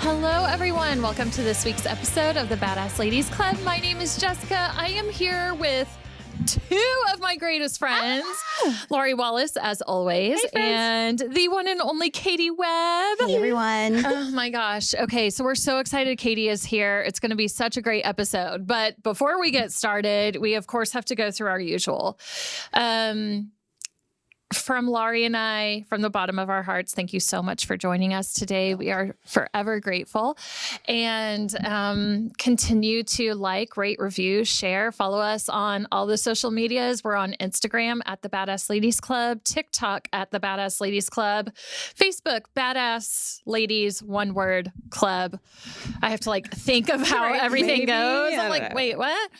Hello, everyone. Welcome to this week's episode of the Badass Ladies Club. My name is Jessica. I am here with two of my greatest friends, Lori Wallace, as always, and the one and only Katy Webb. Hey, everyone. Oh, my gosh. Okay, so we're so excited Katy is here. It's going to be such a great episode. But before we get started, we, of course, have to go through our usual. From Laurie and I, from the bottom of our hearts, thank you so much for joining us today. We are forever grateful. And continue to like, rate, review, share, follow us on all the social medias. We're on Instagram at the Badass Ladies Club, TikTok at the Badass Ladies Club, Facebook, Badass Ladies, one word, club. I have to think of how everything goes. I'm like, wait, what?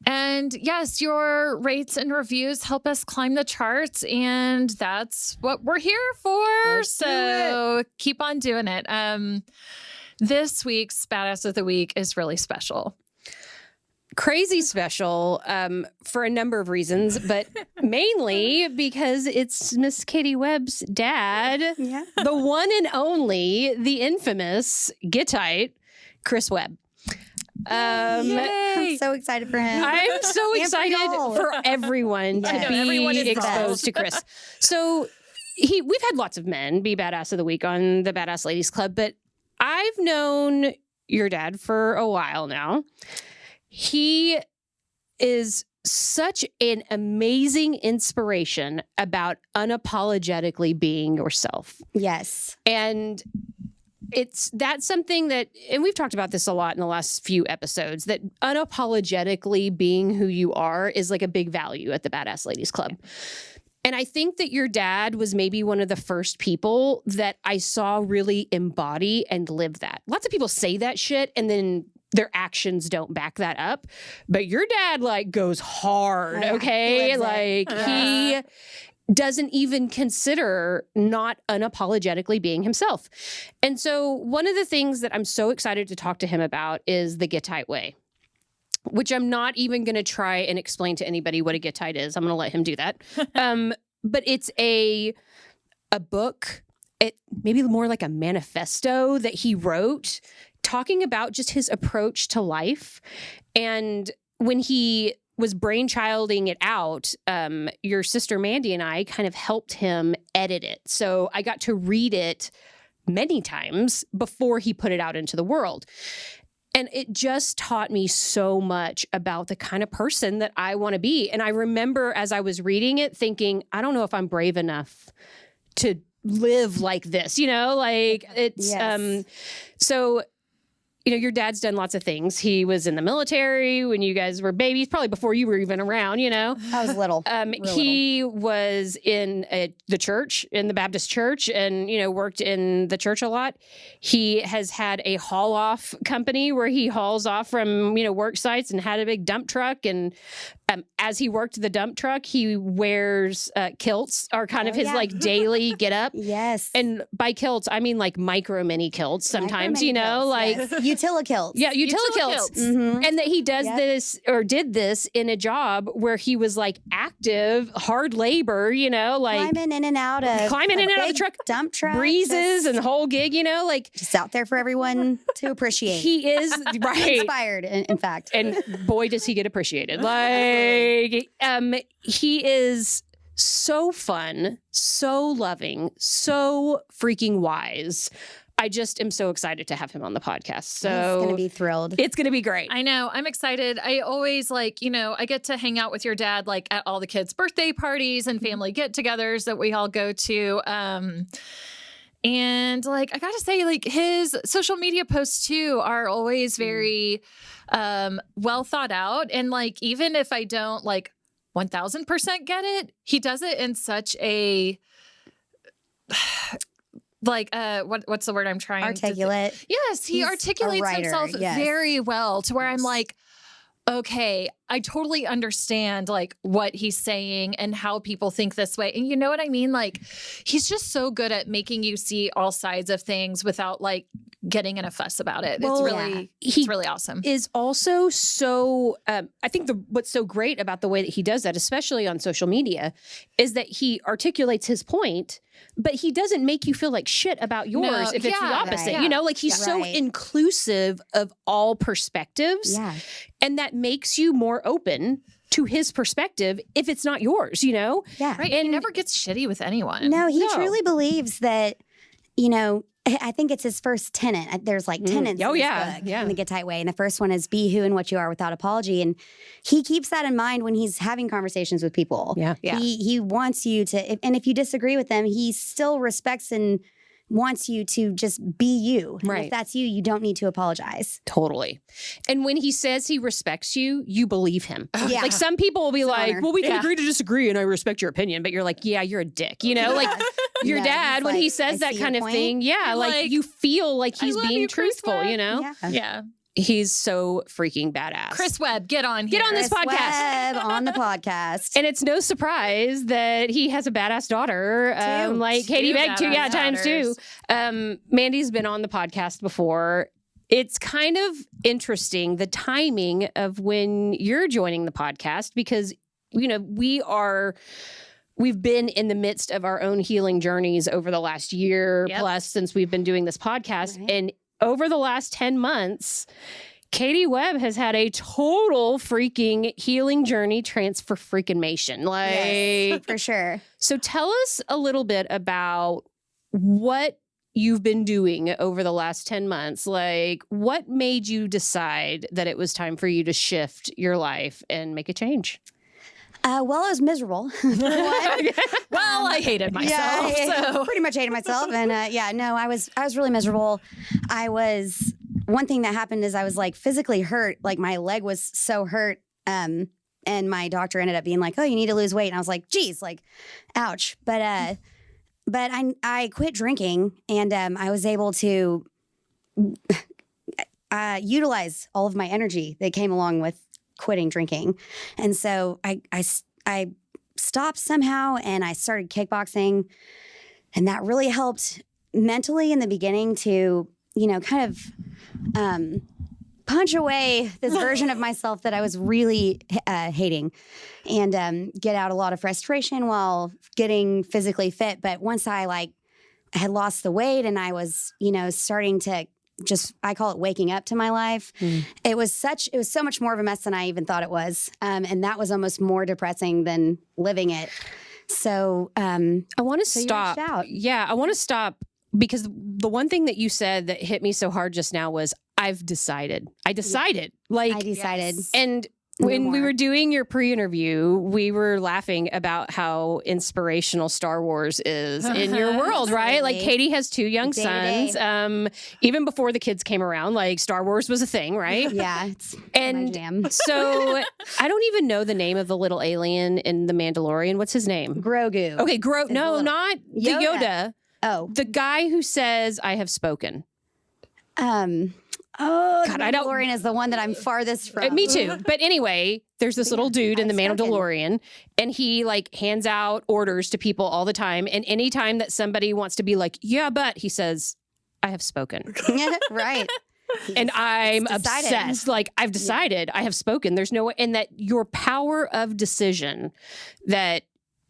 And yes, your rates and reviews help us climb the charts, and that's what we're here for. So keep on doing it. This week's Badass of the Week is really special. Crazy special for a number of reasons, but mainly because it's Miss Katy Webb's dad, the one and only, the infamous Gittite, Chris Webb. I'm so excited for him. I'm so excited for everyone to be exposed to Chris. So we've had lots of men be Badass of the Week on the Badass Ladies Club, but I've known your dad for a while now. He is such an amazing inspiration about unapologetically being yourself. Yes. And that's something that, and we've talked about this a lot in the last few episodes, that unapologetically being who you are is like a big value at the Badass Ladies Club. And I think that your dad was maybe one of the first people that I saw really embody and live that. Lots of people say that shit and then their actions don't back that up. But your dad goes hard, okay? He doesn't even consider not unapologetically being himself. And so one of the things that I'm so excited to talk to him about is the Gittite way, which I'm not even going to try and explain to anybody what a Gittite is. I'm going to let him do that. But it's a book, maybe more like a manifesto that he wrote, talking about just his approach to life. And when he was brainchilding it out, your sister Mandy and I kind of helped him edit it. So I got to read it many times before he put it out into the world. And it just taught me so much about the kind of person that I want to be. And I remember as I was reading it thinking, I don't know if I'm brave enough to live like this, so your dad's done lots of things. He was in the military when you guys were babies, probably before you were even around, I was little. He was in the church, in the Baptist church, and, worked in the church a lot. He has had a haul-off company where he hauls off from, work sites and had a big dump truck. And as he worked the dump truck, he wears kilts are kind of his daily get up. Yes. And by kilts, I mean micro mini kilts sometimes, Utility-kilts. Yeah, utility-kilts. Mm-hmm. And that he does this or did this in a job where he was active, hard labor, climbing in and out of the truck, dump truck, breezes and the whole gig, just out there for everyone to appreciate. He is inspired, in fact. And boy, does he get appreciated. He is so fun, so loving, so freaking wise. I just am so excited to have him on the podcast. So he's going to be thrilled. It's going to be great. I know. I'm excited. I always I get to hang out with your dad at all the kids' birthday parties and family get-togethers that we all go to. And I got to say, his social media posts too are always very well thought out. And even if I don't 1000% get it, he does it in such a what's the word I'm trying articulate. Yes, he articulates himself very well to where I'm okay, I totally understand what he's saying and how people think this way. And you know what I mean? He's just so good at making you see all sides of things without getting in a fuss about it. Well, It's really awesome. Is also so, I think what's so great about the way that he does that, especially on social media, is that he articulates his point, but he doesn't make you feel like shit about yours if it's the opposite. Right. You know, like he's so inclusive of all perspectives. Yeah. And that makes you more open to his perspective if it's not yours, you know? Yeah. Right. And he never gets shitty with anyone. No, he truly believes that, you know, I think it's his first tenet. There's like tenets in this book, in the Get Tight Way. And the first one is be who and what you are without apology. And he keeps that in mind when he's having conversations with people. Yeah. He wants you to, and if you disagree with them, he still respects and wants you to just be you. And Right. if that's you, you don't need to apologize. Totally. And when he says he respects you, you believe him. Yeah. Like some people will be It's an like, honor. well, we can agree to disagree and I respect your opinion. But you're like, yeah, you're a dick. You know, like your No, dad, he's when he like, says I that see kind your of point. thing. Yeah. Like you feel like he's love being you, Chris truthful, Webb. you know? Yeah. Yeah. He's so freaking badass. Chris Webb, get on here. Get on this Chris podcast. Webb on the podcast. And it's no surprise that he has a badass daughter, Two. like Katy Two Webb, too. Yeah, badass times two. Mandy's been on the podcast before. It's kind of interesting, the timing of when you're joining the podcast, because, you know, we've been in the midst of our own healing journeys over the last year plus since we've been doing this podcast. Right. And over the last 10 months, Katy Webb has had a total freaking healing journey transfer freaking-mation. Like, Yes, for sure. so tell us a little bit about what you've been doing over the last 10 months. Like, what made you decide that it was time for you to shift your life and make a change? Well, I was miserable. For one. Well, I hated myself. So pretty much hated myself. And I was really miserable. One thing that happened is I was like physically hurt. Like my leg was so hurt. And my doctor ended up being like, oh, you need to lose weight. And I was like, geez, like, ouch. But I quit drinking and I was able to utilize all of my energy that came along with quitting drinking. And so I stopped somehow and I started kickboxing, and that really helped mentally in the beginning to, you know, kind of punch away this version of myself that I was really hating, and get out a lot of frustration while getting physically fit. But once I had lost the weight and I was, you know, starting to I call it waking up to my life. It was so much more of a mess than I even thought it was. And that was almost more depressing than living it. So I want to so you stop. reached out. Yeah, I want to stop because the one thing that you said that hit me so hard just now was I've decided. I decided. Like I decided. And No when we more. were doing your pre-interview, we were laughing about how inspirational Star Wars is in your world, right? Like Absolutely. Katy has 2 young Day to sons. Even before the kids came around, like Star Wars was a thing, right? Yeah, it's my And jam. so I don't even know the name of the little alien in The Mandalorian. What's his name? Grogu. Okay, His no, little- not the Yoda. Yoda. Oh. The guy who says, I have spoken. God, I don't- Mandalorian is the one that I'm farthest from. Me too. But anyway, there's this little dude in the I've spoken. Mandalorian, and he like hands out orders to people all the time. And anytime that somebody wants to be like, yeah, but he says, I have spoken. Right. And I'm decided. obsessed. Like, I've decided, I have spoken. There's no way. And that your power of decision, that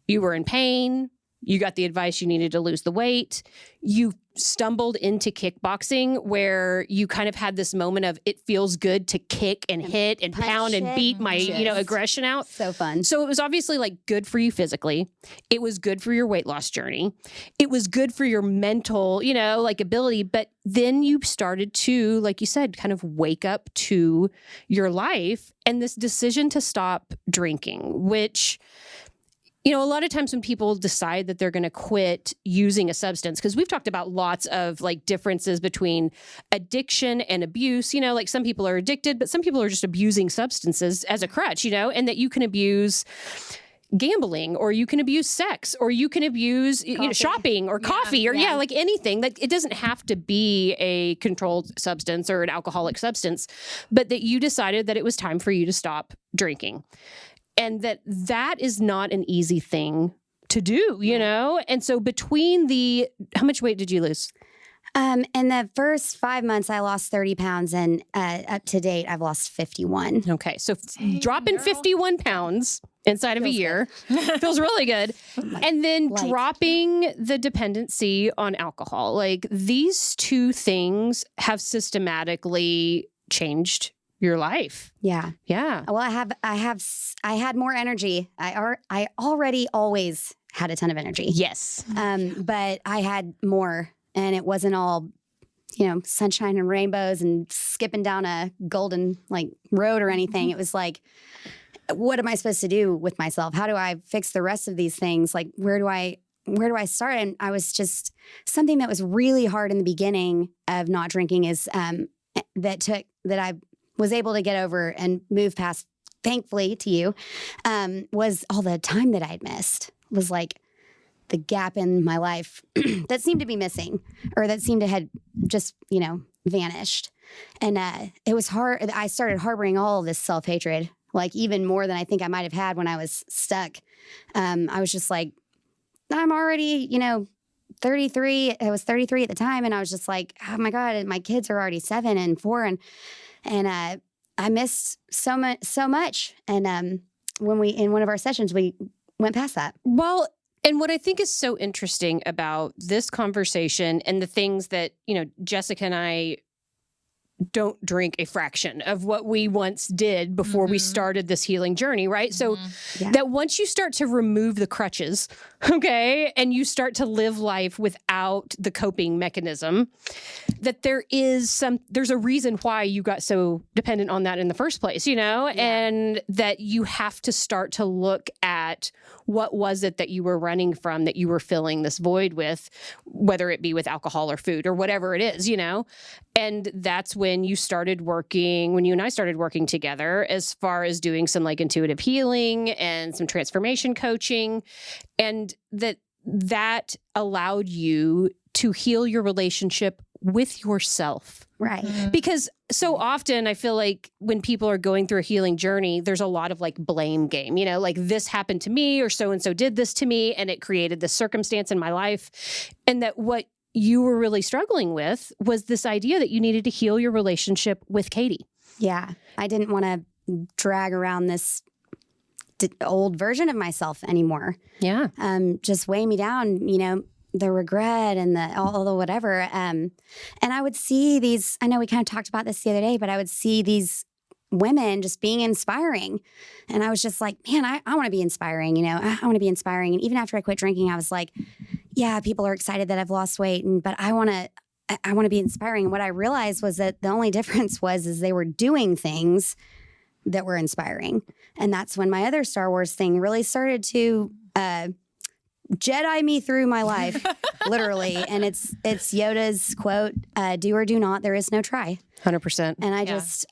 you were in pain, you got the advice you needed to lose the weight, you stumbled into kickboxing where you kind of had this moment of it feels good to kick and hit and punch pound and it. beat my, you know, Yes. aggression out. So fun. So it was obviously like good for you physically. It was good for your weight loss journey. It was good for your mental, you know, like ability. But then you started to, like you said, kind of wake up to your life and this decision to stop drinking, which, you know, a lot of times when people decide that they're going to quit using a substance, because we've talked about lots of like differences between addiction and abuse, you know, like some people are addicted, but some people are just abusing substances as a crutch, you know, and that you can abuse gambling, or you can abuse sex, or you can abuse you know, shopping or coffee, or like anything. Like it doesn't have to be a controlled substance or an alcoholic substance, but that you decided that it was time for you to stop drinking. And that is not an easy thing to do, you know? And so between how much weight did you lose? In the first 5 months, I lost 30 pounds, and up to date, I've lost 51. Okay. So Dang, dropping girl. 51 pounds inside of a Feels year feels really good. And then light. dropping the dependency on alcohol. Like these two things have systematically changed your life. Yeah. Yeah. Well, I had more energy. I already always had a ton of energy. Yes. But I had more, and it wasn't all, sunshine and rainbows and skipping down a golden road or anything. It was like, what am I supposed to do with myself? How do I fix the rest of these things? Like, where do I start? And I was just, something that was really hard in the beginning of not drinking is that I was able to get over and move past, thankfully to you, was all the time that I'd missed. It was like the gap in my life that seemed to be missing, or that seemed to had just, vanished. And it was hard. I started harboring all of this self-hatred, like even more than I think I might have had when I was stuck. I was just like, I'm already, 33. I was 33 at the time. And I was just like, oh my God, my kids are already 7 and 4. And I missed so much. And when in one of our sessions, we went past that. Well, and what I think is so interesting about this conversation and the things that, Jessica and I don't drink a fraction of what we once did before we started this healing journey, right? So that once you start to remove the crutches, okay, and you start to live life without the coping mechanism, that there's a reason why you got so dependent on that in the first place, and that you have to start to look at what was it that you were running from, that you were filling this void with, whether it be with alcohol or food or whatever it is, And that's when you and I started working together as far as doing some intuitive healing and some transformation coaching. And that allowed you to heal your relationship with yourself. Right. Because so often I feel like when people are going through a healing journey, there's a lot of blame game, this happened to me, or so-and-so did this to me, and it created this circumstance in my life. And that what you were really struggling with was this idea that you needed to heal your relationship with Katy. Yeah. I didn't want to drag around this old version of myself anymore. Yeah. Just weigh me down, the regret and all the whatever. And I would see these, I know we kind of talked about this the other day, but I would see these women just being inspiring. And I was just like, man, I want to be inspiring, I want to be inspiring. And even after I quit drinking, I was like, yeah, people are excited that I've lost weight, but I want to be inspiring. And what I realized was that the only difference is they were doing things that were inspiring. And that's when my other Star Wars thing really started to Jedi me through my life, literally. And it's Yoda's quote, do or do not, there is no try. 100%. And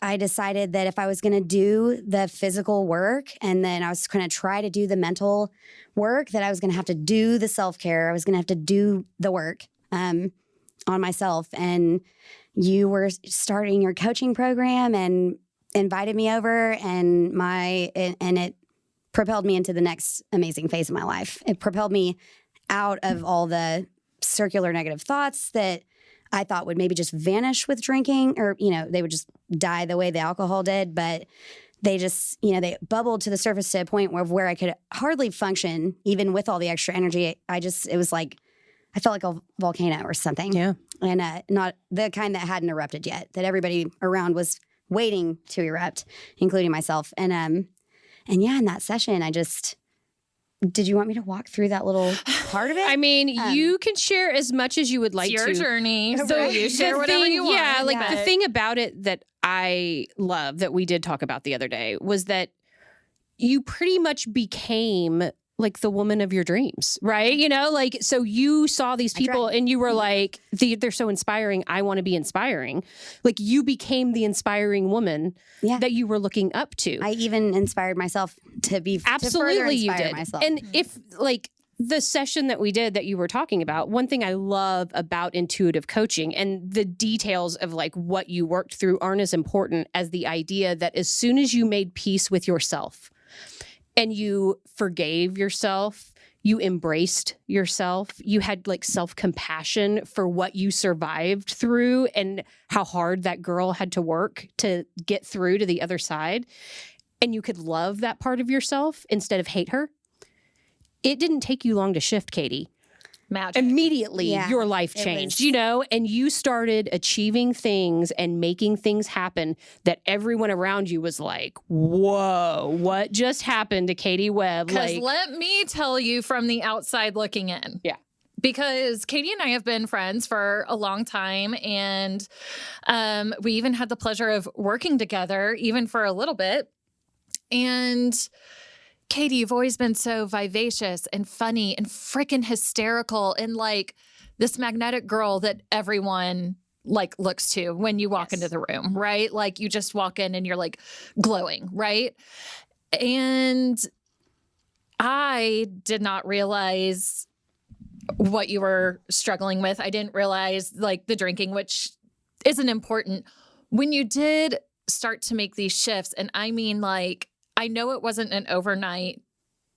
I decided that if I was going to do the physical work, and then I was going to try to do the mental work, that I was going to have to do the self-care. I was going to have to do the work on myself. And you were starting your coaching program and invited me over, and it propelled me into the next amazing phase of my life. It propelled me out of all the circular negative thoughts that I thought would maybe just vanish with drinking, or, they would just die the way the alcohol did. But they just, they bubbled to the surface to a point where I could hardly function, even with all the extra energy. It was like, I felt like a volcano or something. Yeah. And not the kind that hadn't erupted yet, that everybody around was waiting to erupt, including myself. And yeah, in that session, did you want me to walk through that little part of it? I mean, you can share as much as you would like it's to. your journey. So So you share whatever you want. Yeah, but the thing about it that I love that we did talk about the other day was that you pretty much became the woman of your dreams, right? So you saw these people and you were like, they're so inspiring. I want to be inspiring. You became the inspiring woman that you were looking up to. I even inspired myself to be absolutely to further you inspire did. myself. And if the session that we did that you were talking about, one thing I love about intuitive coaching, and the details of what you worked through aren't as important as the idea that as soon as you made peace with yourself and you forgave yourself, You embraced yourself. You had like self-compassion for what you survived through and how hard that girl had to work to get through to the other side. And you could love that part of yourself instead of hate her. It didn't take you long to shift, Katy. Magic. Immediately, your life changed, and you started achieving things and making things happen that everyone around you was like, whoa, what just happened to Katy Webb? Because let me tell you from the outside looking in. Yeah. Because Katy and I have been friends for a long time, and we even had the pleasure of working together even for a little bit. And Katy, you've always been so vivacious and funny and freaking hysterical and like this magnetic girl that everyone like looks to when you walk into the room, right? Like you just walk in and you're like glowing, right? And I did not realize what you were struggling with. I didn't realize like the drinking, which isn't important. When you did start to make these shifts, and I mean like, I know it wasn't an overnight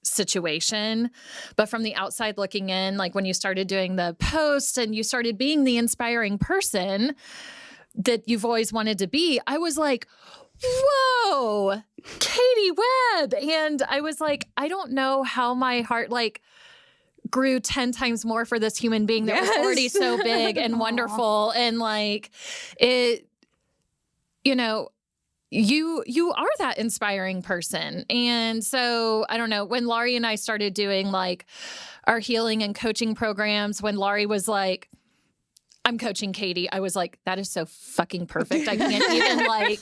situation, but from the outside looking in, like when you started doing the posts and you started being the inspiring person that you've always wanted to be, I was like, whoa, Katy Webb. And I was like, I don't know how my heart like grew 10 times more for this human being that was already so big and wonderful. And like it, you know, you are that inspiring person. And so I don't know, when Laurie and I started doing like our healing and coaching programs, when Laurie was like, I'm coaching Katy, I was like, that is so fucking perfect. I can't even like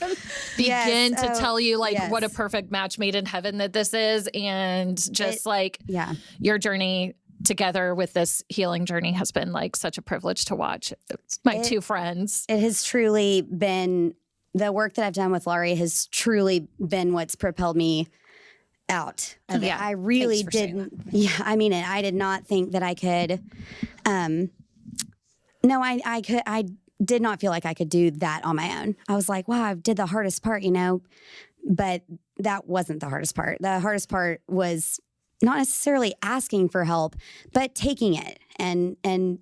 begin to tell you like what a perfect match made in heaven that this is. And just your journey together with this healing journey has been like such a privilege to watch. It's my two friends. It has truly been, the work that I've done with Laurie has truly been what's propelled me out of it. I really didn't. Yeah, I mean, I did not think that I could. No, I could. I did not feel like I could do that on my own. I was like, wow, I did the hardest part, but that wasn't the hardest part. The hardest part was not necessarily asking for help, but taking it and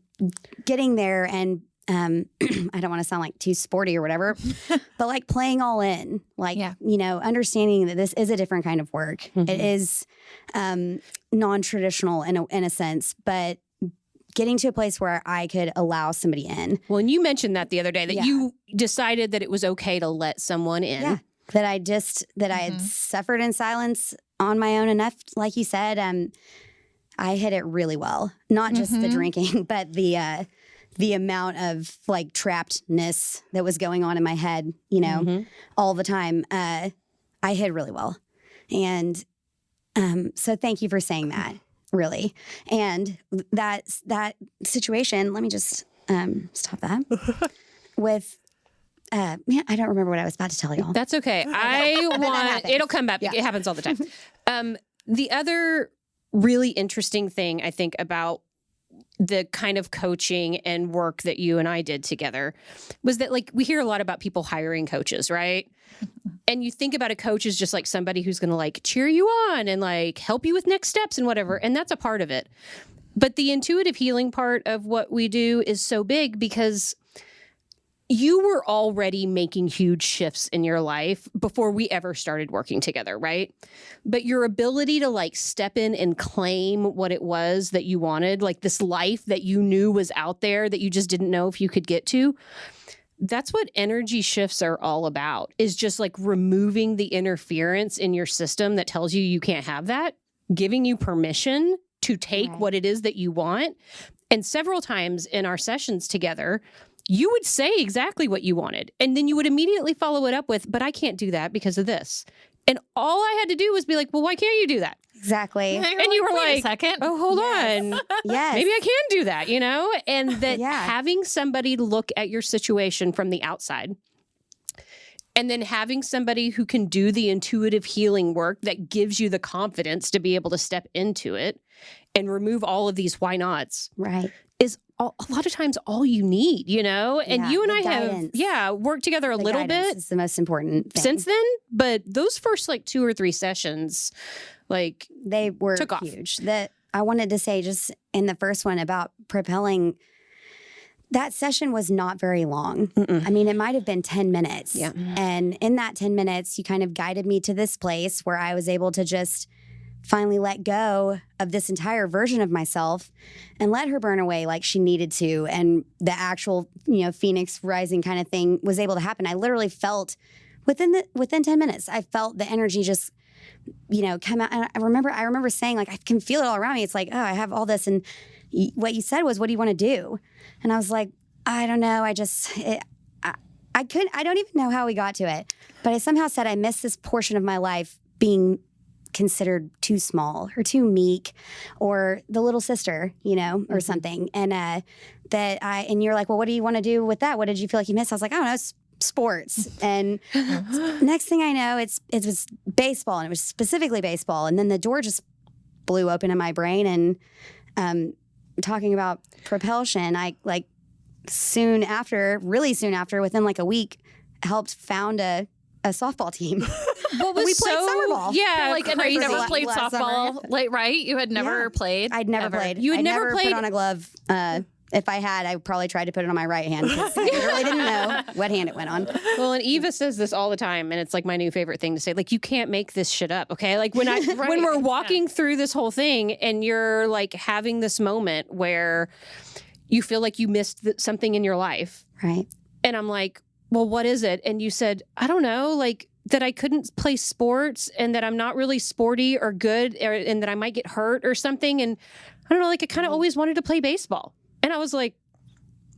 getting there and. I don't want to sound like too sporty or whatever, but like playing all in, like, understanding that this is a different kind of work. Mm-hmm. It is non-traditional in a sense, but getting to a place where I could allow somebody in. Well, and you mentioned that the other day, that you decided that it was okay to let someone in. Yeah. That I had suffered in silence on my own enough, like you said. I hit it really well. Not just the drinking, but the amount of like trappedness that was going on in my head, all the time, I hid really well. And so thank you for saying that, really. And that situation, let me just stop that, with, I don't remember what I was about to tell y'all. That's okay. It'll come back. Yeah. It happens all the time. The other really interesting thing I think about the kind of coaching and work that you and I did together was that like we hear a lot about people hiring coaches, right? And you think about a coach as just like somebody who's going to like cheer you on and like help you with next steps and whatever. And that's a part of it. But the intuitive healing part of what we do is so big because you were already making huge shifts in your life before we ever started working together, right? But your ability to like step in and claim what it was that you wanted, like this life that you knew was out there that you just didn't know if you could get to, that's what energy shifts are all about, is just like removing the interference in your system that tells you can't have that, giving you permission to take what it is that you want. And several times in our sessions together, you would say exactly what you wanted. And then you would immediately follow it up with, but I can't do that because of this. And all I had to do was be like, well, why can't you do that? Exactly. And you were like, a second. oh, hold on. Yes. Maybe I can do that, And that having somebody look at your situation from the outside, and then having somebody who can do the intuitive healing work that gives you the confidence to be able to step into it and remove all of these why nots. Right. Is a lot of times all you need, And you and I have, worked together a little bit. It's the most important thing. Since then. But those first like 2 or 3 sessions, like they were took off. huge. The I wanted to say just in the first one about propelling, that session was not very long. Mm-mm. I mean, it might have been 10 minutes. Yeah. And in that 10 minutes, you kind of guided me to this place where I was able to just finally let go of this entire version of myself and let her burn away like she needed to. And the actual, Phoenix rising kind of thing was able to happen. I literally felt within 10 minutes, I felt the energy just, come out. And I remember saying, like, I can feel it all around me. It's like, oh, I have all this. And what you said was, what do you want to do? And I was like, I don't know. I don't even know how we got to it. But I somehow said I missed this portion of my life being considered too small or too meek or the little sister, or something. And and you're like, well, what do you want to do with that? What did you feel like you missed? I was like, I don't know, sports. And next thing I know, it was baseball, and it was specifically baseball. And then the door just blew open in my brain. And talking about propulsion, I really soon after, within like a week, helped found a softball team. What was we played summer ball. Yeah, And I've never Crazy. played Last softball, summer. right? You had never played? I'd never ever. played. You had I'd never played? put on a glove. If I had, I probably tried to put it on my right hand because I really didn't know what hand it went on. Well, and Eva says this all the time, and it's like my new favorite thing to say. Like, you can't make this shit up, okay? Like when when we're walking through this whole thing, and you're like having this moment where you feel like you missed something in your life, Right. and I'm like, well, what is it? And you said, I don't know, like that I couldn't play sports, and that I'm not really sporty or good, and that I might get hurt or something, and I don't know, like I kind of always wanted to play baseball. And I was like,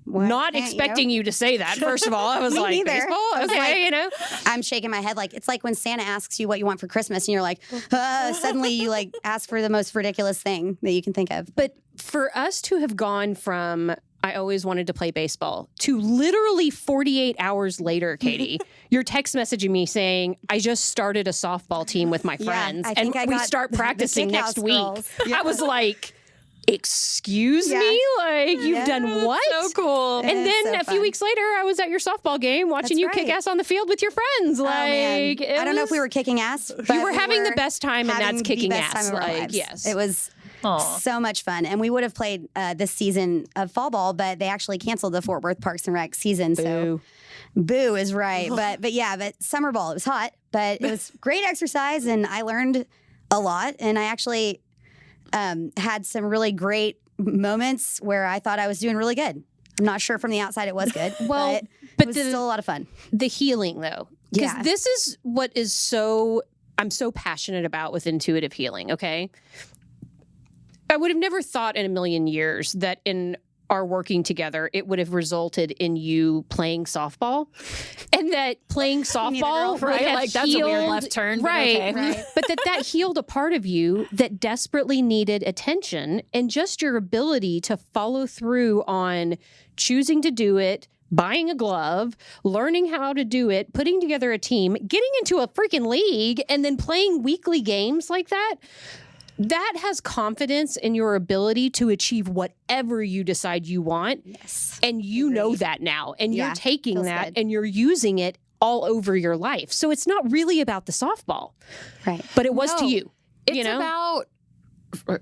What not can't expecting you to say that, first of all. I was Me like, neither. baseball? I was Okay, I'm shaking my head like it's like when Santa asks you what you want for Christmas, and you're like, suddenly you like ask for the most ridiculous thing that you can think of. But for us to have gone from I always wanted to play baseball to literally 48 hours later, Katy, you're text messaging me saying, I just started a softball team with my friends, I and think I we got start the practicing next Kick-House week. girls. Yeah. I was like, excuse Yeah. me? Like, you've Yeah. done what? So cool. It And is then so a few fun. weeks later, I was at your softball game watching That's you right. kick ass on the field with your friends. Oh, man. Like, I don't know if we were kicking ass, but You were having the best time, and having that's the kicking best ass. time of our Like, lives. yes. It was Aw. so much fun. And we would have played this season of fall ball, but they actually canceled the Fort Worth Parks and Rec season. So boo is right. But summer ball, it was hot, but it was great exercise, and I learned a lot. And I actually had some really great moments where I thought I was doing really good. I'm not sure from the outside it was good, Well, but but it was the- still a lot of fun. The healing, though, because Yeah. this is what is I'm so passionate about with intuitive healing. Okay, I would have never thought in a million years that in our working together, it would have resulted in you playing softball, and that playing softball would Right? have Like, that's a weird healed- left turn, but right? okay. Right. But that healed a part of you that desperately needed attention, and just your ability to follow through on choosing to do it, buying a glove, learning how to do it, putting together a team, getting into a freaking league, and then playing weekly games like that. That has confidence in your ability to achieve whatever you decide you want. Yes. And you know that now. And you're Yeah, taking feels that good. and you're using it all over your life. So it's not really about the softball, Right. but it was to No. you. It's you know? about,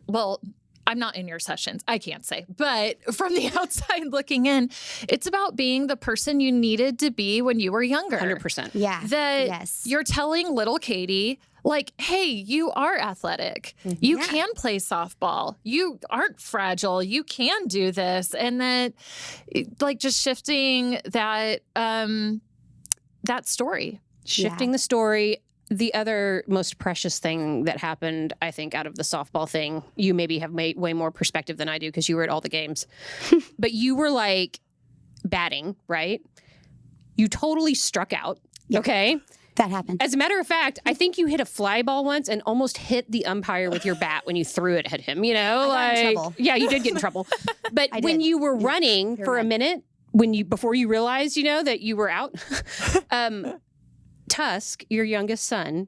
well, I'm not in your sessions. I can't say. But from the outside looking in, it's about being the person you needed to be when you were younger. 100%. Yeah. That Yes. you're telling little Katy, like, hey, you are athletic. You Yeah. can play softball. You aren't fragile. You can do this. And that, like, just shifting that that story. Shifting the story. The other most precious thing that happened, I think, out of the softball thing, you maybe have way more perspective than I do because you were at all the games. But you were like batting, right? You totally struck out. Yeah. Okay. That happened. As a matter of fact, I think you hit a fly ball once and almost hit the umpire with your bat when you threw it at him. You know, I got in trouble. Yeah, you did get in trouble. But I when did. you were running You're for a right. minute, before you realized, that you were out, Tusk, your youngest son,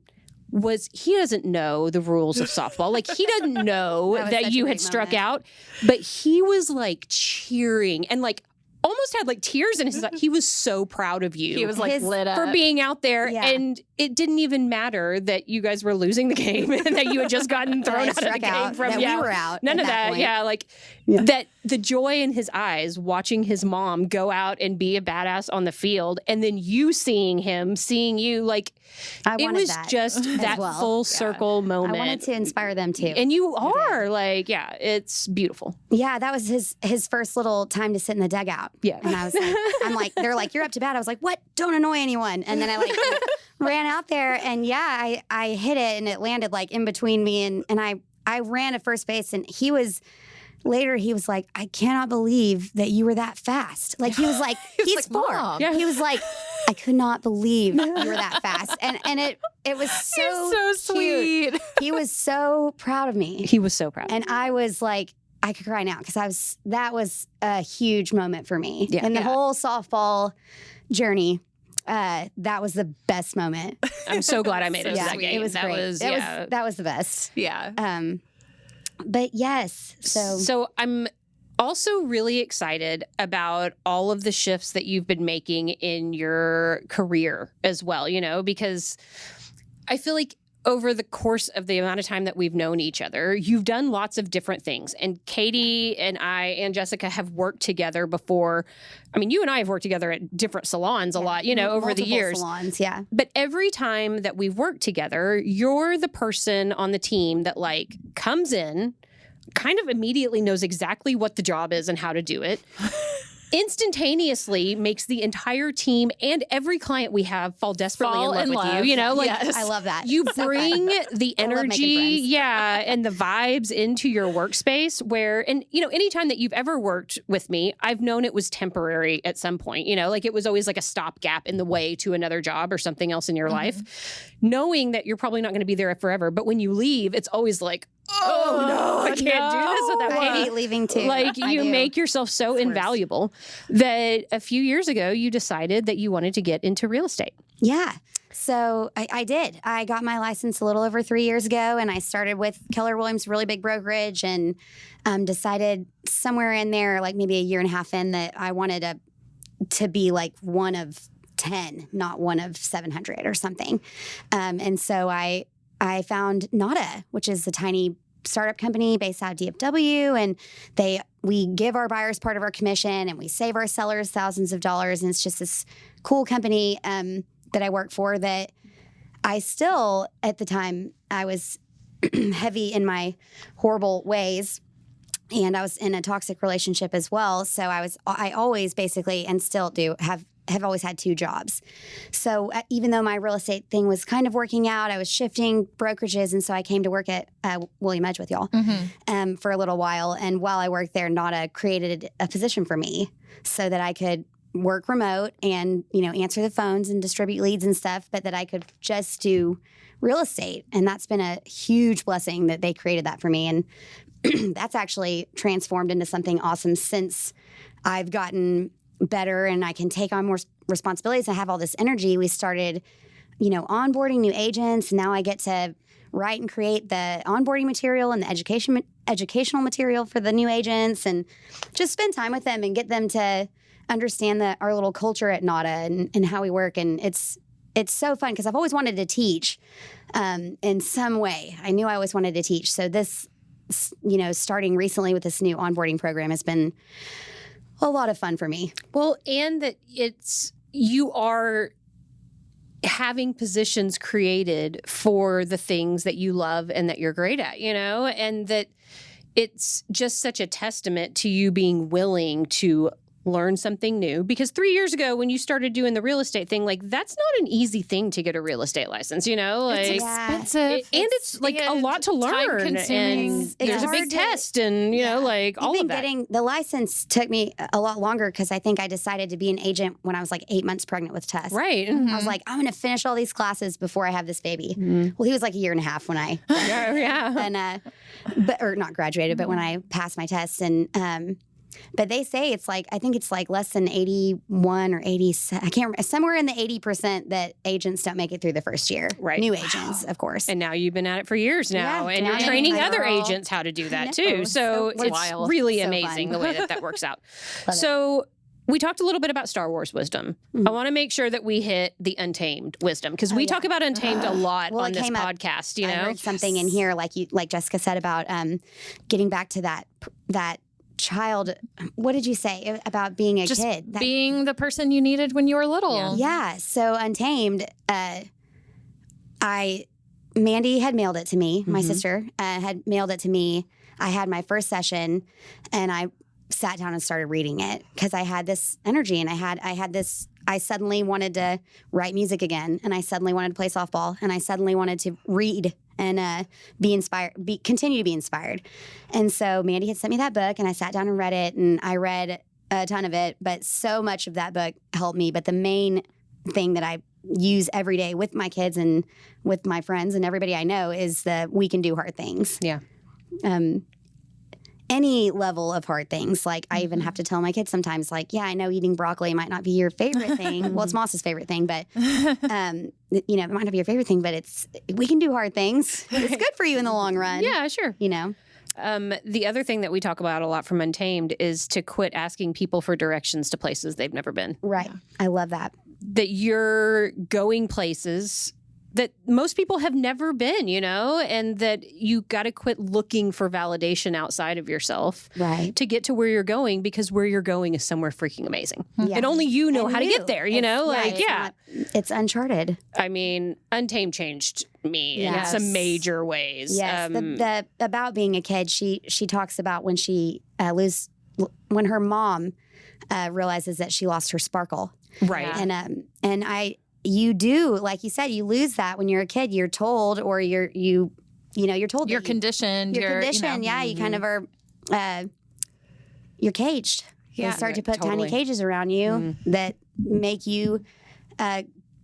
he doesn't know the rules of softball. Like, he doesn't know That was that such you a had great struck moment. out, but he was like cheering and like almost had like tears in his eyes. He was so proud of you. He was like lit up for being out there. Yeah. And it didn't even matter that you guys were losing the game and that you had just gotten thrown out of the game from that we were out. None at of that. point. Yeah. Like that the joy in his eyes watching his mom go out and be a badass on the field and then you seeing you, like I it wanted was that just as that well. full circle I moment. wanted to inspire them too. And you are like, yeah, it's beautiful. Yeah, that was his first little time to sit in the dugout. Yeah. And I was like, they're like, you're up to bat. I was like, what? Don't annoy anyone. And then I like ran out there and I hit it and it landed like in between me and I ran to first base and he was like, I cannot believe that you were that fast. Like he was like, he's like, 4. Mom. Yeah. He was like, I could not believe you were that fast. And it was so so cute. sweet. He was so proud of me. He was so proud. And I was like, I could cry now because that was a huge moment for me. Yeah. And the Yeah. whole softball journey, that was the best moment. I'm so glad I made it to Yeah, that game. it was that great. was, That was the best. Yeah. But yes, So I'm also really excited about all of the shifts that you've been making in your career as well, because I feel like over the course of the amount of time that we've known each other, you've done lots of different things. And Katy and I and Jessica have worked together before. I mean, you and I have worked together at different salons a lot, over the multiple years. salons, yeah. But every time that we've worked together, you're the person on the team that like comes in, kind of immediately knows exactly what the job is and how to do it. Instantaneously makes the entire team and every client we have fall desperately in love with you. Like Yes. I love that. you So bring fun. the I love making energy, friends. and the vibes into your workspace where, and anytime that you've ever worked with me, I've known it was temporary at some point, like it was always like a stopgap in the way to another job or something else in your life, knowing that you're probably not going to be there forever. But when you leave, it's always like, oh no, I can't do this without I Katy. hate leaving too. Like I you do. make yourself so It's worse. invaluable that a few years ago you decided that you wanted to get into real estate. Yeah. So I did. I got my license a little over 3 years ago, and I started with Keller Williams, really big brokerage, and decided somewhere in there, like maybe a year and a half in, that I wanted to be like one of 10, not one of 700 or something. And so I found Nada, which is a tiny startup company based out of DFW, and we give our buyers part of our commission, and we save our sellers thousands of dollars, and it's just this cool company that I work for that I still, at the time, I was heavy in my horrible ways, and I was in a toxic relationship as well. So I always basically, and still do, have always had 2 jobs. So even though my real estate thing was kind of working out, I was shifting brokerages, and so I came to work at William Edge with y'all for a little while. And while I worked there, Nada created a position for me so that I could work remote and answer the phones and distribute leads and stuff, but that I could just do real estate. And that's been a huge blessing that they created that for me. And that's actually transformed into something awesome since I've gotten better and I can take on more responsibilities. I have all this energy. We started, onboarding new agents. And now I get to write and create the onboarding material and the educational material for the new agents, and just spend time with them and get them to understand our little culture at Nada and how we work. And it's so fun because I've always wanted to teach in some way. I knew I always wanted to teach. So this, starting recently with this new onboarding program has been a lot of fun for me. Well, and that you are having positions created for the things that you love and that you're great at, and that it's just such a testament to you being willing to learn something new. Because 3 years ago, when you started doing the real estate thing, like that's not an easy thing to get a real estate license, Like It's expensive. it's like a lot to learn, time-consuming. and It's there's a hard big to- test, and like all Even of that. getting the license took me a lot longer because I think I decided to be an agent when I was like 8 months pregnant with Tess. Right. I was like, I'm going to finish all these classes before I have this baby. Well, he was like a year and a half when I Yeah. and or not graduated, but when I passed my test. And but they say it's like, I think it's like less than 81 or 80. I can't remember, somewhere in the 80% that agents don't make it through the first year. Right. New agents, of course. And now you've been at it for years now, Yeah, and you're now training I'm other girl. agents how to do that I too. know. So So it's wild. really So amazing fun. the way that works out. Love it. So we talked a little bit about Star Wars wisdom. I want to make sure that we hit the Untamed wisdom, because we talk about Untamed a lot on this podcast. You know, I heard something in here, like Jessica said, about getting back to that child. What did you say about being a kid? Being the person you needed when you were little. Yeah. So Untamed, Mandy had mailed it to me. My sister had mailed it to me. I had my first session, and I sat down and started reading it because I had this energy, and I had this. I suddenly wanted to write music again, and I suddenly wanted to play softball, and I suddenly wanted to read and be inspired, continue to be inspired. And so Mandy had sent me that book, and I sat down and read it, and I read a ton of it. But so much of that book helped me. But the main thing that I use every day with my kids and with my friends and everybody I know is that we can do hard things. Yeah. Any level of hard things. Like I even have to tell my kids sometimes, like, yeah, I know eating broccoli might not be your favorite thing. Well, it's Moss's favorite thing, but it might not be your favorite thing, but we can do hard things. It's good for you in the long run. Yeah, sure. The other thing that we talk about a lot from Untamed is to quit asking people for directions to places they've never been. Right. Yeah. I love that. That you're going places that most people have never been, and that you got to quit looking for validation outside of yourself to get to where you're going, because where you're going is somewhere freaking amazing. Yeah. And only you know how to get there, It's uncharted. I mean, Untamed changed me in some major ways. Yes. About being a kid, she talks about when when her mom realizes that she lost her sparkle. Right. You do, like you said, you lose that when you're a kid. You're told, or you're told. You're conditioned. You're conditioned. You kind of are. You're caged. Yeah, they start to put tiny cages around you that make you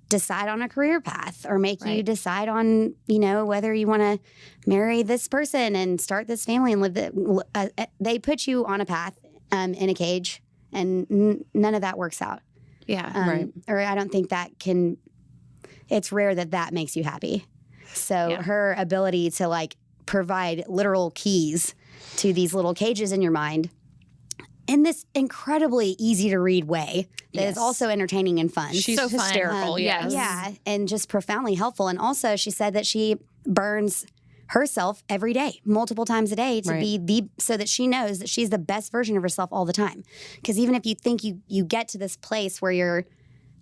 decide on a career path, or make you decide on whether you want to marry this person and start this family and live. They put you on a path in a cage, and none of that works out. Yeah. Or I don't think it's rare that makes you happy. So her ability to provide literal keys to these little cages in your mind in this incredibly easy to read way that is also entertaining and fun. She's so hysterical. Fun. Yes. Yeah. And just profoundly helpful. And also she said that she burns herself every day, multiple times a day, to so that she knows that she's the best version of herself all the time. Because even if you think you get to this place where you're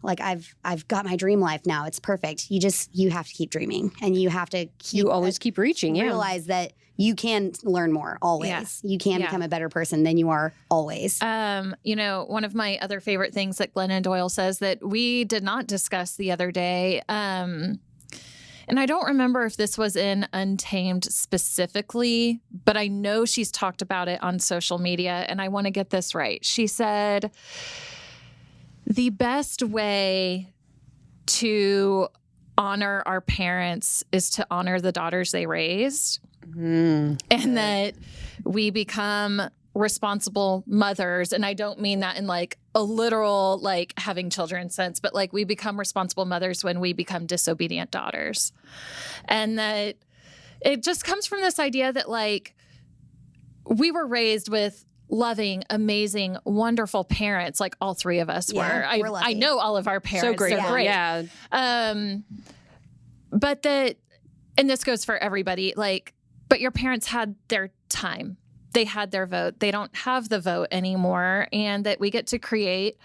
like, I've got my dream life now, it's perfect. You have to keep dreaming, and you have to keep reaching. Realize that you can learn more always. Yeah. You can become a better person than you are always. One of my other favorite things that Glennon Doyle says that we did not discuss the other day, and I don't remember if this was in Untamed specifically, but I know she's talked about it on social media, and I want to get this right. She said, the best way to honor our parents is to honor the daughters they raised, and that we become responsible mothers. And I don't mean that in a literal having children sense, but we become responsible mothers when we become disobedient daughters. And that it just comes from this idea that we were raised with loving, amazing, wonderful parents, all three of us were. I know all of our parents. So great. They're great. Yeah. But and this goes for everybody, but your parents had their time. They had their vote. They don't have the vote anymore, and that we get to create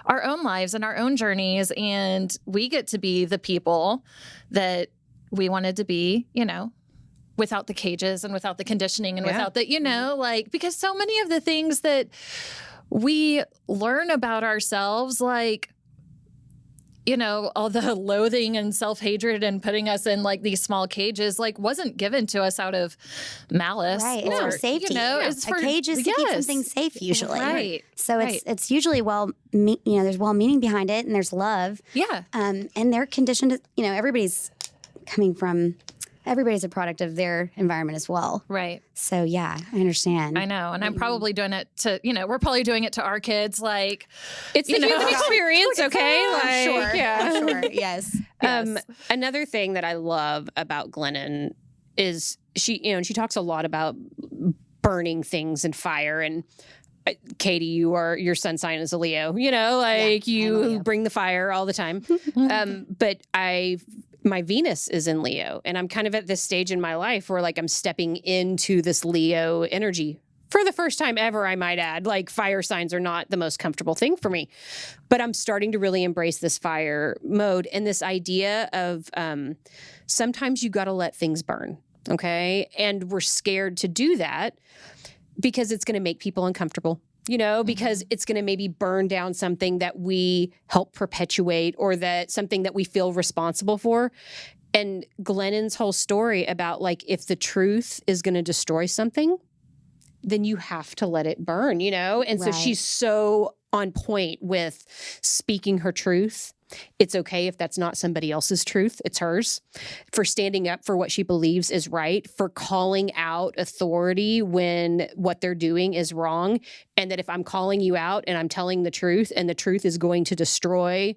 our own lives and our own journeys, and we get to be the people that we wanted to be, without the cages and without the conditioning and without the, because so many of the things that we learn about ourselves, all the loathing and self-hatred and putting us in these small cages, wasn't given to us out of malice. Right. It's for safety. It's for a cage is to keep something safe usually. Right. So it's usually there's well-meaning behind it, and there's love. Yeah. And they're conditioned to, everybody's a product of their environment as well. Right. So yeah, I understand. I know. And I'm probably doing it to, we're probably doing it to our kids. It's the human experience. Okay. Sure. Yeah. Sure. Yes. Another thing that I love about Glennon is she talks a lot about burning things and fire. And Katy, your sun sign is a Leo, you know, like you bring the fire all the time. But my Venus is in Leo, and I'm kind of at this stage in my life where like I'm stepping into this Leo energy for the first time ever, I might add. Like fire signs are not the most comfortable thing for me, but I'm starting to really embrace this fire mode and this idea of sometimes you got to let things burn. Okay. And we're scared to do that because it's going to make people uncomfortable, you know, because it's going to maybe burn down something that we help perpetuate or that something that we feel responsible for. And Glennon's whole story about like, if the truth is going to destroy something, then you have to let it burn, you know? And so she's so on point with speaking her truth. It's okay if that's not somebody else's truth. It's hers. For standing up for what she believes is right, for calling out authority when what they're doing is wrong. And that if I'm calling you out and I'm telling the truth and the truth is going to destroy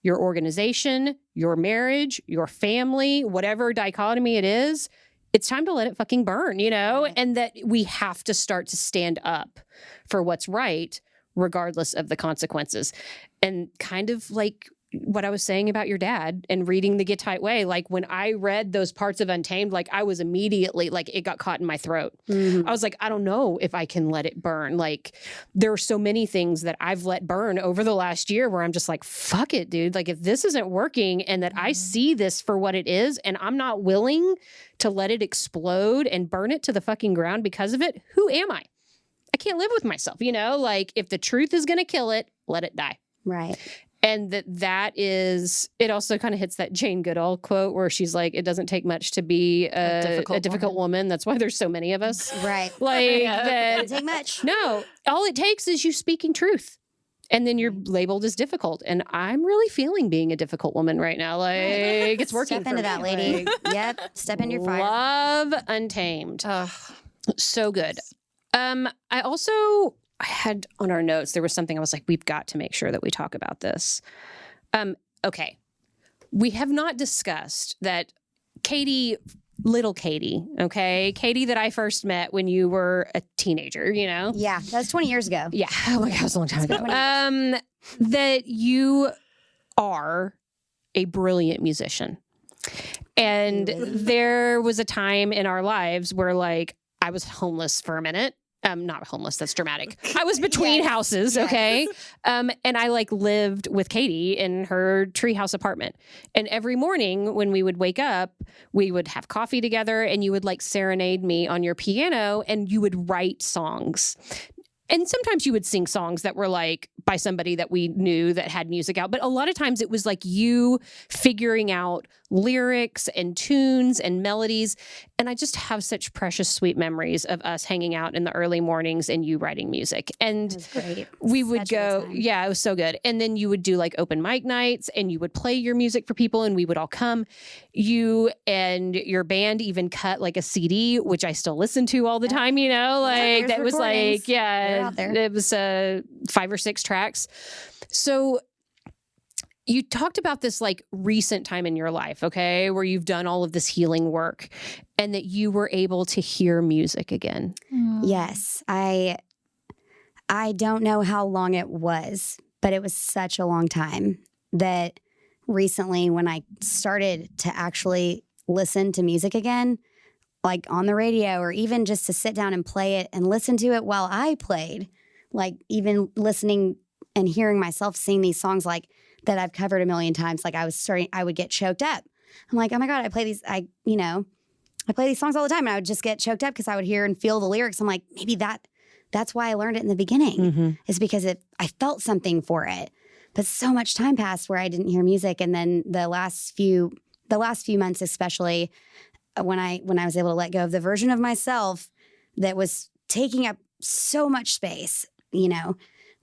your organization, your marriage, your family, whatever dichotomy it is, it's time to let it fucking burn, you know? And that we have to start to stand up for what's right, regardless of the consequences. And kind of like what I was saying about your dad and reading The Get Tight Way, like when I read those parts of Untamed, like I was immediately like, it got caught in my throat. I was like, I don't know if I can let it burn. Like there are so many things that I've let burn over the last year where I'm just like, fuck it, dude. Like if this isn't working and that I see this for what it is and I'm not willing to let it explode and burn it to the fucking ground because of it, who am I? I can't live with myself, you know? Like if the truth is going to kill it, let it die. Right. And that is, it also kind of hits that Jane Goodall quote where she's like, it doesn't take much to be a difficult woman. That's why there's so many of us. Right. Like It doesn't take much. No, all it takes is you speaking truth. And then you're labeled as difficult. And I'm really feeling being a difficult woman right now. Like it's working. Step into that, lady. Yep. Step into your fire. Love Untamed. So good. I had on our notes, there was something I was like, we've got to make sure that we talk about this. Okay. We have not discussed that Katy, little Katy, okay? Katy that I first met when you were a teenager, you know? Yeah, that was 20 years ago. Yeah. Oh my God, it was a long time ago. That you are a brilliant musician. And there was a time in our lives where like I was homeless for a minute. Not homeless, that's dramatic. I was between houses, okay? And I like lived with Katy in her treehouse apartment. And every morning when we would wake up, we would have coffee together and you would like serenade me on your piano and you would write songs. And sometimes you would sing songs that were like by somebody that we knew that had music out. But a lot of times it was like you figuring out lyrics and tunes and melodies. And I just have such precious, sweet memories of us hanging out in the early mornings and you writing music. And great. we would go, yeah, it was so good. And then you would do like open mic nights and you would play your music for people and we would all come. You and your band even cut like a CD, which I still listen to all the time, you know, like that was like, it was 5 or 6 tracks. So you talked about this like recent time in your life, okay, where you've done all of this healing work and that you were able to hear music again. Yes. I don't know how long it was, but it was such a long time that recently when I started to actually listen to music again, like on the radio or even just to sit down and play it and listen to it while I played, like even listening and hearing myself sing these songs like that I've covered a million times. Like I would get choked up. I'm like, oh my God, I play these songs all the time and I would just get choked up because I would hear and feel the lyrics. I'm like, maybe that's why I learned it in the beginning is because I felt something for it. But so much time passed where I didn't hear music. And then the last few months, especially when I was able to let go of the version of myself that was taking up so much space, you know,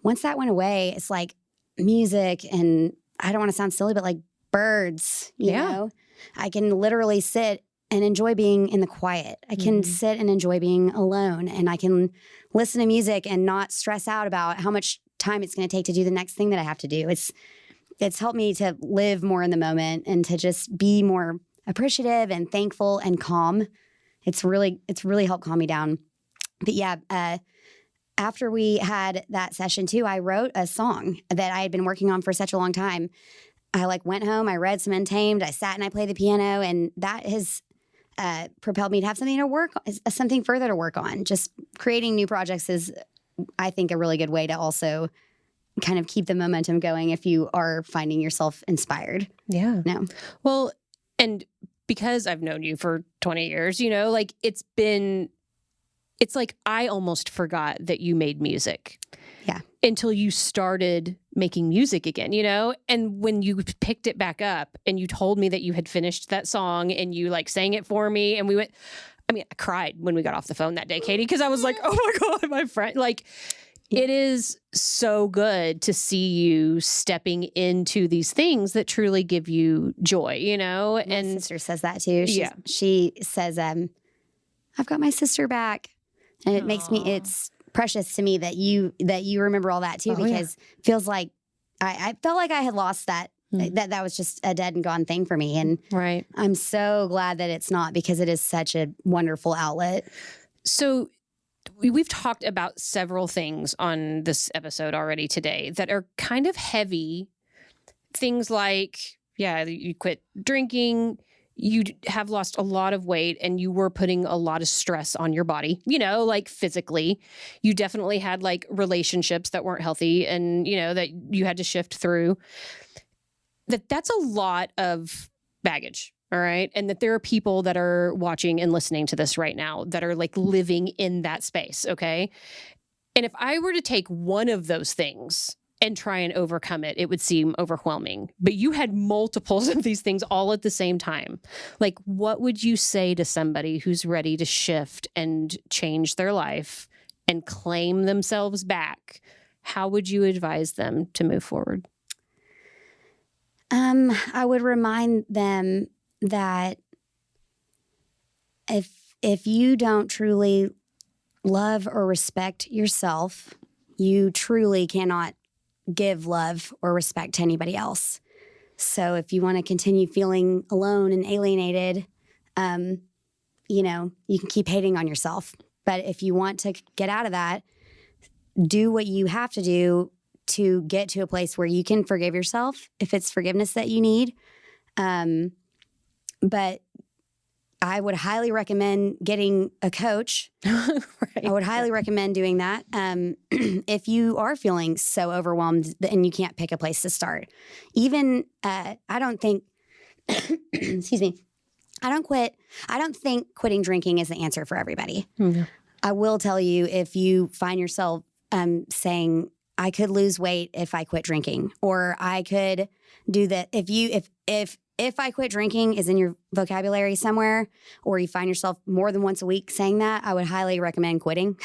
once that went away, it's like music and I don't want to sound silly, but like birds, you know, I can literally sit and enjoy being in the quiet. I can sit and enjoy being alone and I can listen to music and not stress out about how much time it's going to take to do the next thing that I have to do. It's helped me to live more in the moment and to just be more appreciative and thankful and calm. It's really helped calm me down. But yeah, after we had that session too, I wrote a song that I had been working on for such a long time. I went home, I read some Untamed, I sat and I played the piano, and that has propelled me to have something to work, something further to work on. Just creating new projects is, I think, a really good way to also kind of keep the momentum going if you are finding yourself inspired. Yeah. No. Well, and because I've known you for 20 years, it's like I almost forgot that you made music. Yeah. Until you started making music again, And when you picked it back up and you told me that you had finished that song and you sang it for me and I cried when we got off the phone that day, Katy, because I was like, oh my God, my friend. It is so good to see you stepping into these things that truly give you joy, My sister says that too. She says, I've got my sister back. And it makes me, it's precious to me that you remember all that too, because it feels like I felt like I had lost that. That was just a dead and gone thing for me. And right. I'm so glad that it's not, because it is such a wonderful outlet. So we've talked about several things on this episode already today that are kind of heavy. Things like, you quit drinking, you have lost a lot of weight, and you were putting a lot of stress on your body, physically. You definitely had relationships that weren't healthy and, that you had to shift through. That's a lot of baggage. All right. And that there are people that are watching and listening to this right now that are living in that space. Okay. And if I were to take one of those things and try and overcome it, it would seem overwhelming. But you had multiples of these things all at the same time. What would you say to somebody who's ready to shift and change their life and claim themselves back? How would you advise them to move forward? I would remind them that if you don't truly love or respect yourself, you truly cannot give love or respect to anybody else. So if you want to continue feeling alone and alienated, you can keep hating on yourself. But if you want to get out of that, do what you have to do to get to a place where you can forgive yourself, if it's forgiveness that you need. But I would highly recommend getting a coach. Right. I would highly recommend doing that. If you are feeling so overwhelmed and you can't pick a place to start. Even, I don't think, excuse me, I don't think quitting drinking is the answer for everybody. Mm-hmm. I will tell you, if you find yourself saying, I could lose weight if I quit drinking, or I could do that. If I quit drinking is in your vocabulary somewhere, or you find yourself more than once a week saying that, I would highly recommend quitting.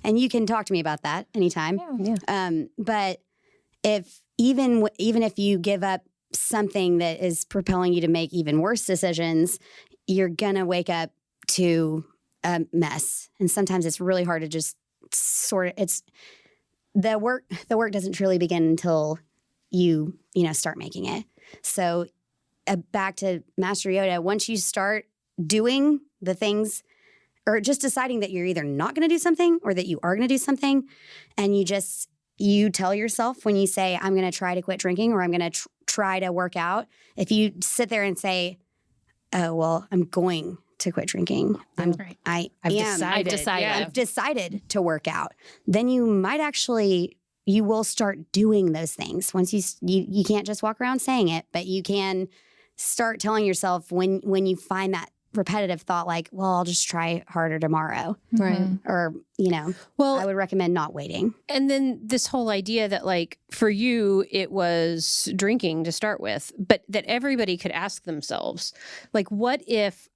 And you can talk to me about that anytime. Yeah. But even if you give up something that is propelling you to make even worse decisions, you're gonna wake up to a mess. And sometimes it's really hard to just the work doesn't truly begin until you start making it. So back to Master Yoda, once you start doing the things, or just deciding that you're either not going to do something or that you are going to do something, and you tell yourself, when you say, I'm going to try to quit drinking, or I'm going to try to work out, if you sit there and say, oh, well, I'm going to quit drinking, I've decided to work out, then you will start doing those things. Once you can't just walk around saying it, but you can start telling yourself, when you find that repetitive thought, well, I'll just try harder tomorrow. Right. Or, I would recommend not waiting. And then this whole idea that for you, it was drinking to start with, but that everybody could ask themselves, what if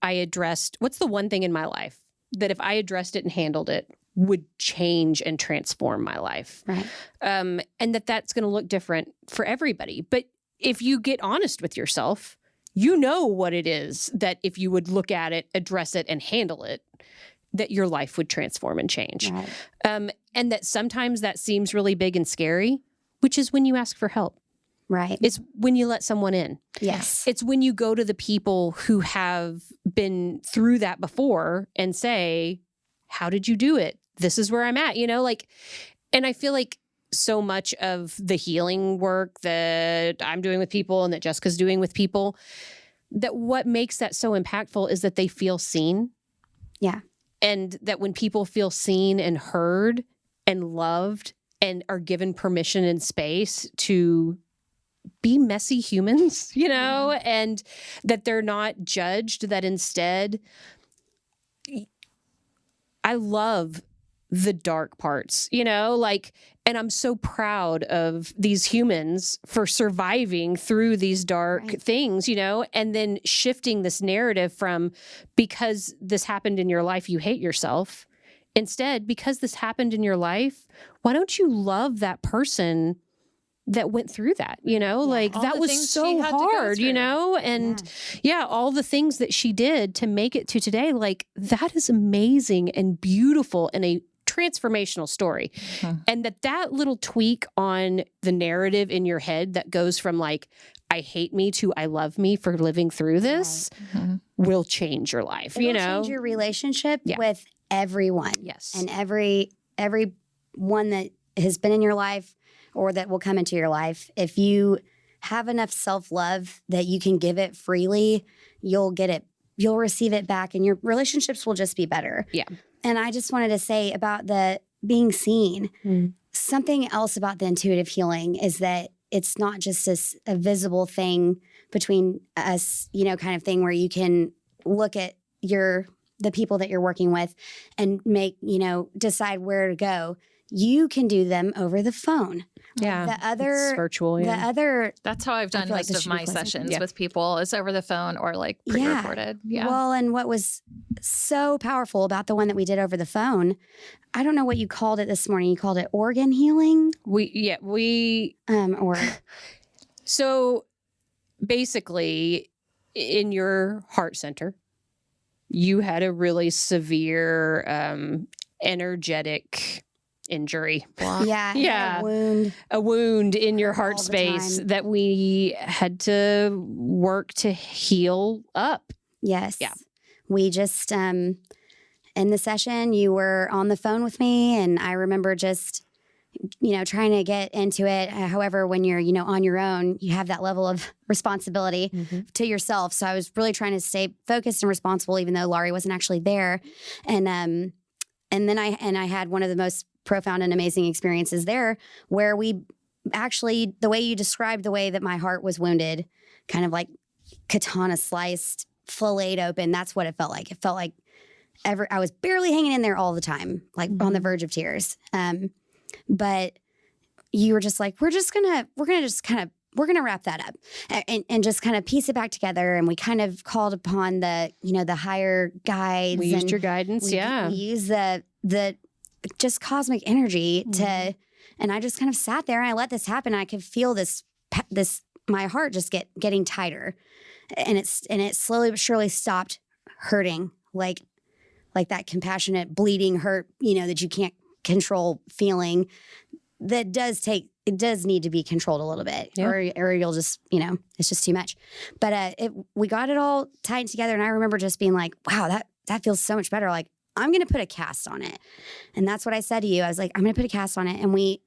what's the one thing in my life that if I addressed it and handled it would change and transform my life? Right. And that's going to look different for everybody. But if you get honest with yourself, you know what it is that if you would look at it, address it, and handle it, that your life would transform and change. Right. And that sometimes that seems really big and scary, which is when you ask for help. Right. It's when you let someone in. Yes. It's when you go to the people who have been through that before and say, how did you do it? this is where I'm at, like, and I feel like so much of the healing work that I'm doing with people and that Jessica's doing with people, that what makes that so impactful is that they feel seen. Yeah. And that when people feel seen and heard and loved and are given permission and space to be messy humans, and that they're not judged, that instead, I love the dark parts, and I'm so proud of these humans for surviving through these dark things, and then shifting this narrative from, because this happened in your life, you hate yourself. Instead, because this happened in your life, why don't you love that person that went through that, like all that the was things she so had to go hard, through. and all the things that she did to make it to today, like that is amazing and beautiful and a transformational story. And that little tweak on the narrative in your head that goes from like, I hate me to I love me for living through this will change your life, It'll change your relationship with everyone. Yes. And every one that has been in your life or that will come into your life. If you have enough self-love that you can give it freely, you'll get it, you'll receive it back, and your relationships will just be better. Yeah. And I just wanted to say about the being seen, something else about the intuitive healing is that it's not just a visible thing between us, kind of thing where you can look at the people that you're working with and make, decide where to go. You can do them over the phone. Yeah. It's virtual. That's how I've done feel like most this of should be my pleasant. sessions with people, is over the phone or like pre-recorded. Yeah. Well, and what was so powerful about the one that we did over the phone, I don't know what you called it this morning. You called it organ healing? So basically, in your heart center, you had a really severe energetic injury. Yeah. A wound in your heart all the space time. that we had to work to heal up. Yes. Yeah. We just, in the session, you were on the phone with me, and I remember just, trying to get into it. However, when you're, on your own, you have that level of responsibility to yourself. So I was really trying to stay focused and responsible, even though Laurie wasn't actually there. And then I had one of the most profound and amazing experiences there, where we actually, the way you described the way that my heart was wounded, kind of like katana sliced, filleted open, that's what it felt like. It felt like I was barely hanging in there all the time, like on the verge of tears. But you were just like, we're gonna wrap that up and just kind of piece it back together. And we kind of called upon the higher guides. We used your guidance. We used the just cosmic energy to, and I just kind of sat there and I let this happen. I could feel this my heart just getting tighter, and it slowly but surely stopped hurting, like that compassionate bleeding hurt, that you can't control feeling. That does need to be controlled a little bit, or you'll just, it's just too much. But we got it all tied together, and I remember just being like, wow, that feels so much better. Like, I'm going to put a cast on it. And that's what I said to you. I was like, I'm going to put a cast on it. And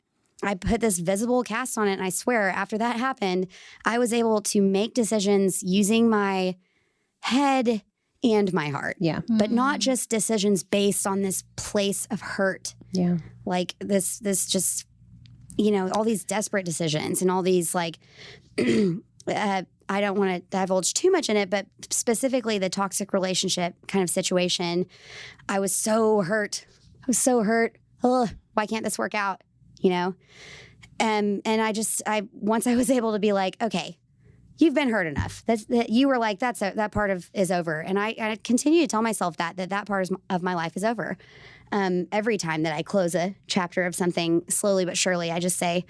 I put this visible cast on it. And I swear, after that happened, I was able to make decisions using my head and my heart. Yeah. But not just decisions based on this place of hurt. Yeah. Like this just, all these desperate decisions and all these like, I don't want to divulge too much in it, but specifically the toxic relationship kind of situation. I was so hurt. Ugh, why can't this work out? And I once I was able to be like, okay, you've been hurt enough. You were like, that part is over. And I continue to tell myself that part of my life is over. Every time that I close a chapter of something, slowly but surely, I just say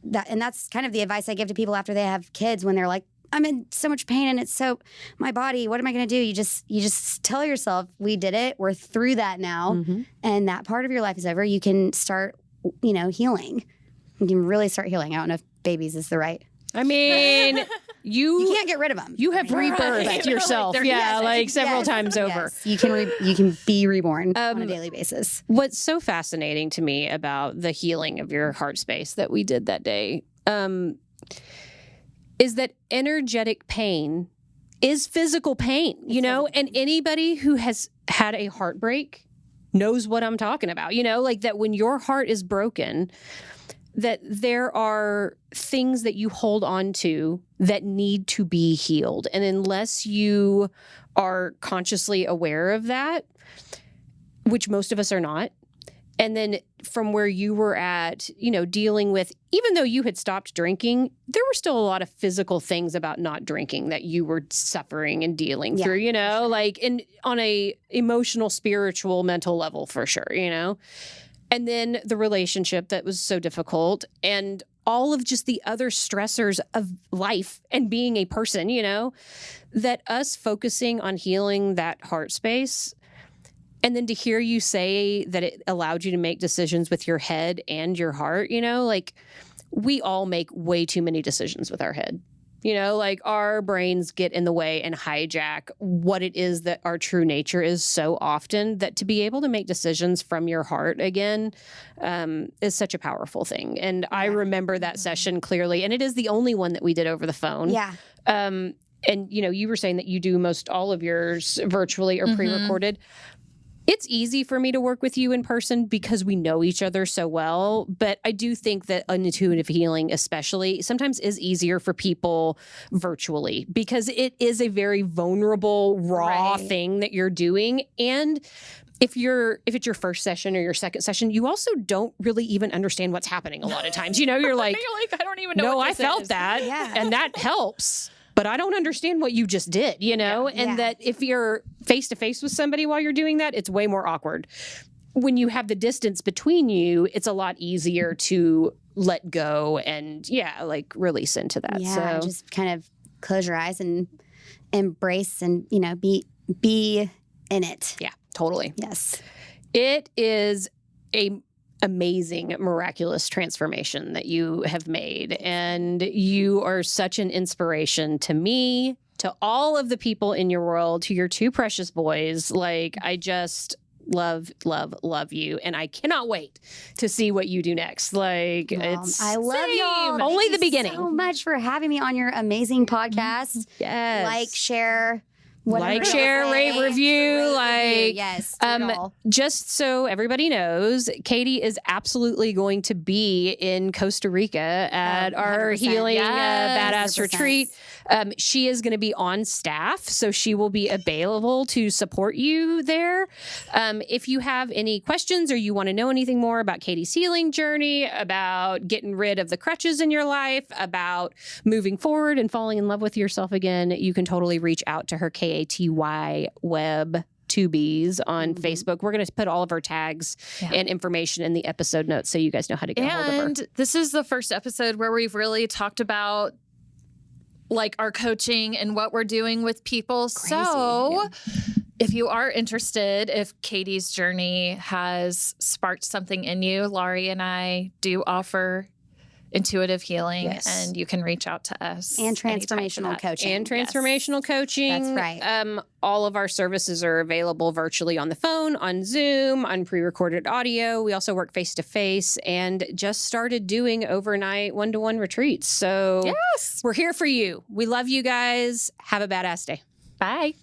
that. And that's kind of the advice I give to people after they have kids, when they're like, I'm in so much pain and it's so my body, what am I going to do? You just tell yourself, we did it. We're through that now. And that part of your life is over. You can start, healing. You can really start healing. I don't know if babies is the right. I mean, You can't get rid of them. You have rebirthed yourself. Several times over. Yes. You can be reborn on a daily basis. What's so fascinating to me about the healing of your heart space that we did that day is that energetic pain is physical pain, you know, and anybody who has had a heartbreak knows what I'm talking about, you know, like that when your heart is broken, that there are things that you hold on to that need to be healed. And unless you are consciously aware of that, which most of us are not, and then from where you were at, you know, dealing with, even though you had stopped drinking, there were still a lot of physical things about not drinking that you were suffering and dealing through, you know, like on a emotional, spiritual, mental level for sure, you know. And then the relationship that was so difficult and all of just the other stressors of life and being a person, you know, that us focusing on healing that heart space. And then to hear you say that it allowed you to make decisions with your head and your heart, you know, like we all make way too many decisions with our head. You know, like our brains get in the way and hijack what it is that our true nature is so often that to be able to make decisions from your heart again is such a powerful thing. And I remember that session clearly. And it is the only one that we did over the phone. Yeah. And, you know, you were saying that you do most all of yours virtually or pre-recorded. It's easy for me to work with you in person because we know each other so well. But I do think that intuitive healing especially sometimes is easier for people virtually because it is a very vulnerable, raw thing that you're doing. And if it's your first session or your second session, you also don't really even understand what's happening a lot of times. You know, you're like, I don't even know. No, what I this felt is. that. Yeah. And that helps. But I don't understand what you just did, you know? And that if you're face to face with somebody while you're doing that, it's way more awkward. When you have the distance between you, it's a lot easier to let go and like release into that. Yeah, So just kind of close your eyes and embrace and, you know, be in it. yeah, totally. Yes. It is a amazing, miraculous transformation that you have made. And you are such an inspiration to me, to all of the people in your world, to your two precious boys. Like, I just love you. And I cannot wait to see what you do next. Like, I love y'all. Only Thank the you beginning. so much for having me on your amazing podcast. Yes. Like, share. Whatever Like, else share, say. rate, review, Yes. Do it all. Just so everybody knows, Katy is absolutely going to be in Costa Rica at our 100%. Healing Yes, Badass 100%. Retreat. She is going to be on staff, so she will be available to support you there. If you have any questions or you want to know anything more about Katy's healing journey, about getting rid of the crutches in your life, about moving forward and falling in love with yourself again, you can totally reach out to her, Katy Webb. 2Bs on Facebook. We're going to put all of our tags and information in the episode notes so you guys know how to get a hold of her. And this is the first episode where we've really talked about like our coaching and what we're doing with people. So if you are interested, if Katy's journey has sparked something in you, Laurie and I do offer intuitive healing, and you can reach out to us. And transformational coaching. And transformational coaching. That's right. All of our services are available virtually on the phone, on Zoom, on pre-recorded audio. We also work face-to-face and just started doing overnight one-to-one retreats. So we're here for you. We love you guys. Have a badass day. Bye.